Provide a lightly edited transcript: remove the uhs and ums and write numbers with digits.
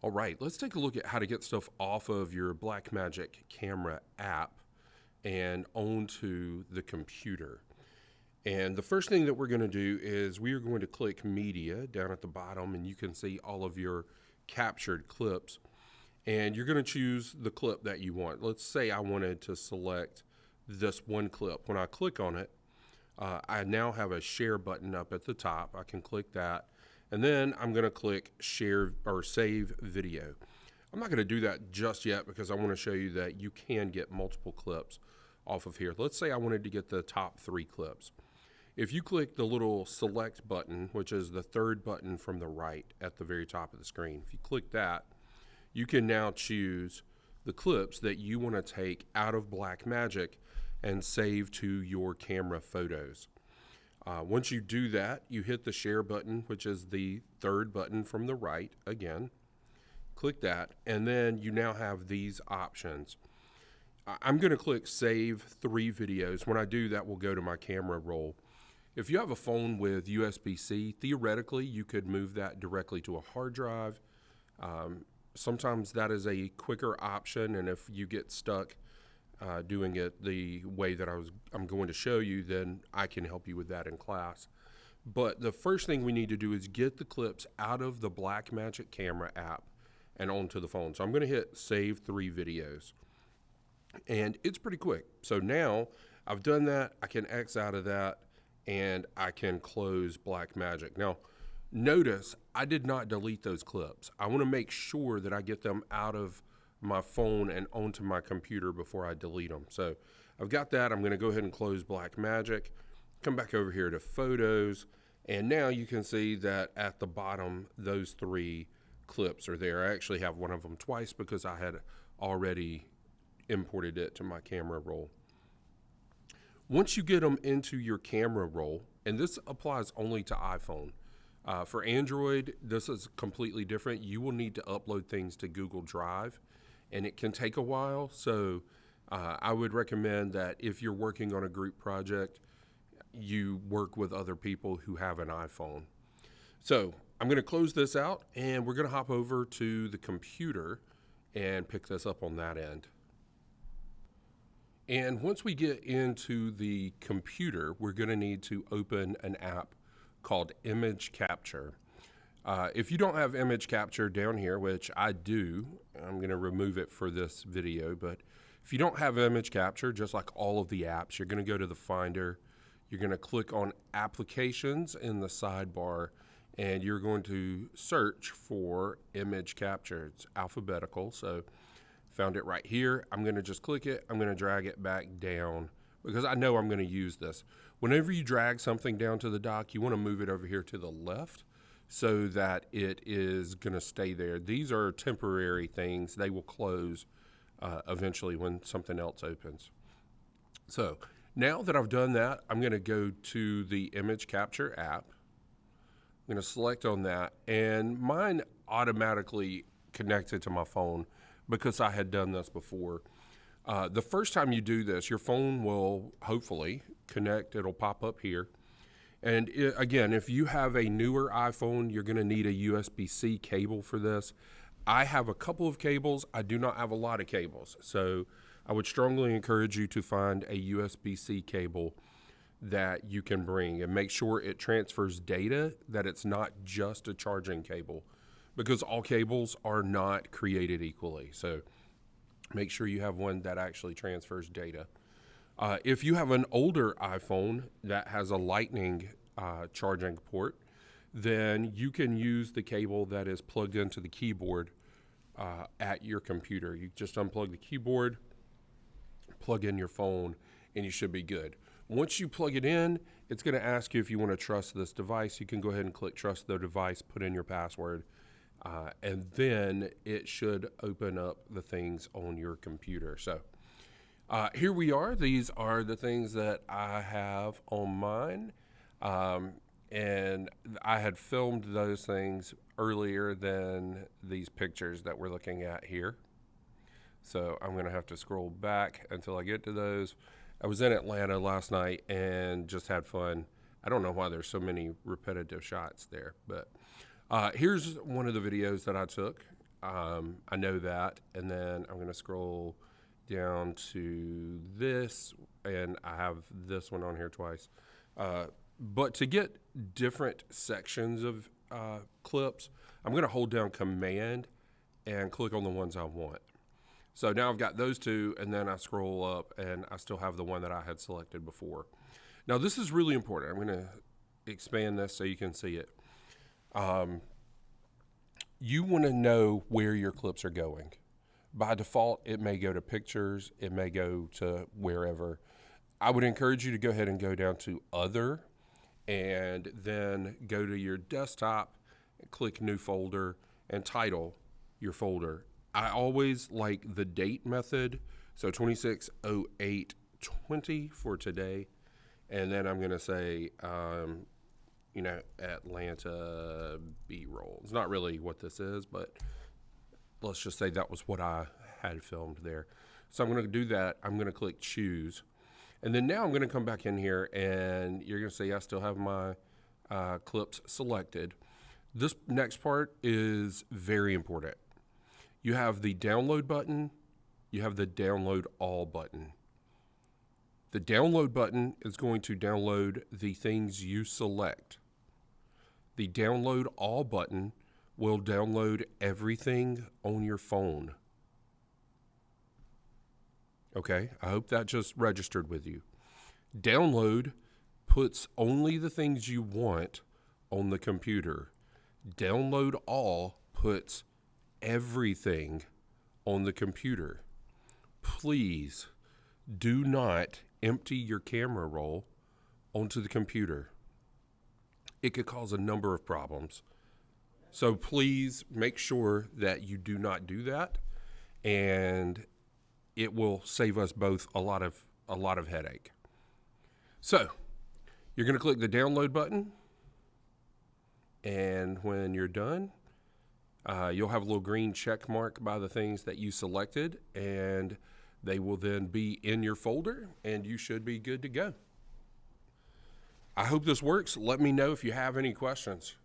All right, let's take a look at how to get stuff off of your Blackmagic camera app and onto the computer. And the first thing that we're going to do is we are going to click Media down at the bottom, and you can see all of your captured clips. And you're going to choose the clip that you want. Let's say I wanted to select this one clip. When I click on it, I now have a share button up at the top. I can click that. And then I'm going to click Share or Save Video. I'm not going to do that just yet because I want to show you that you can get multiple clips off of here. Let's say I wanted to get the top 3 clips. If you click the little Select button, which is the third button from the right at the very top of the screen, if you click that, you can now choose the clips that you want to take out of Blackmagic and save to your camera photos. Once you do that, you hit the share button, which is the third button from the right again. Click that, and then you now have these options. I'm going to click Save 3 videos. When I do, that will go to my camera roll. If you have a phone with USB-C, theoretically, you could move that directly to a hard drive. Sometimes that is a quicker option, and if you get stuck doing it the way that I'm going to show you, then I can help you with that in class. But the first thing we need to do is get the clips out of the Blackmagic camera app and onto the phone. So I'm going to hit Save 3 videos. And it's pretty quick. So now I've done that. I can X out of that, and I can close Blackmagic. Now, notice I did not delete those clips. I want to make sure that I get them out of my phone and onto my computer before I delete them. So I've got that. I'm going to go ahead and close Blackmagic, come back over here to Photos, and now you can see that at the bottom, those 3 clips are there. I actually have one of them twice because I had already imported it to my camera roll. Once you get them into your camera roll, and this applies only to iPhone, for Android, this is completely different. You will need to upload things to Google Drive, and it can take a while. So I would recommend that if you're working on a group project, you work with other people who have an iPhone. So I'm going to close this out, and we're going to hop over to the computer and pick this up on that end. And once we get into the computer, we're going to need to open an app called Image Capture. If you don't have Image Capture down here, which I do, I'm going to remove it for this video, but if you don't have Image Capture, just like all of the apps, you're going to go to the Finder, you're going to click on Applications in the sidebar, and you're going to search for Image Capture. It's alphabetical, so found it right here. I'm going to just click it. I'm going to drag it back down because I know I'm going to use this. Whenever you drag something down to the dock, you want to move it over here to the left so that it is going to stay there. These are temporary things. They will close eventually when something else opens. So now that I've done that, I'm going to go to the Image Capture app. I'm going to select on that, and mine automatically connected to my phone because I had done this before. The first time you do this, your phone will hopefully connect. It'll pop up here. And again, if you have a newer iPhone, you're going to need a USB-C cable for this. I have a couple of cables. I do not have a lot of cables. So I would strongly encourage you to find a USB-C cable that you can bring and make sure it transfers data, that it's not just a charging cable, because all cables are not created equally. So make sure you have one that actually transfers data. If you have an older iPhone that has a Lightning charging port, then you can use the cable that is plugged into the keyboard at your computer. You just unplug the keyboard, plug in your phone, and you should be good. Once you plug it in, it's going to ask you if you want to trust this device. You can go ahead and click Trust the Device, put in your password, and then it should open up the things on your computer. So here we are. These are the things that I have on mine. And I had filmed those things earlier than these pictures that we're looking at here. So I'm going to have to scroll back until I get to those. I was in Atlanta last night and just had fun. I don't know why there's so many repetitive shots there, but here's one of the videos that I took. I know that. And then I'm going to scroll down to this, and I have this one on here twice. But to get different sections of clips, I'm going to hold down Command and click on the ones I want. So now I've got those two, and then I scroll up, and I still have the one that I had selected before. Now, this is really important. I'm going to expand this so you can see it. You want to know where your clips are going. By default, it may go to pictures. It may go to wherever. I would encourage you to go ahead and go down to Other, and then go to your desktop, click New Folder, and title your folder. I always like the date method, so 26/08/20 for today, and then I'm going to say, Atlanta B-roll. It's not really what this is, but let's just say that was what I had filmed there. So I'm going to do that. I'm going to click Choose. And then now I'm going to come back in here, and you're going to see I still have my clips selected. This next part is very important. You have the download button. You have the download all button. The download button is going to download the things you select. The download all button will download everything on your phone. Okay, I hope that just registered with you. Download puts only the things you want on the computer. Download all puts everything on the computer. Please do not empty your camera roll onto the computer. It could cause a number of problems. So please make sure that you do not do that, and it will save us both a lot of headache. So you're going to click the download button, and when you're done, you'll have a little green check mark by the things that you selected, and they will then be in your folder, and you should be good to go. I hope this works. Let me know if you have any questions.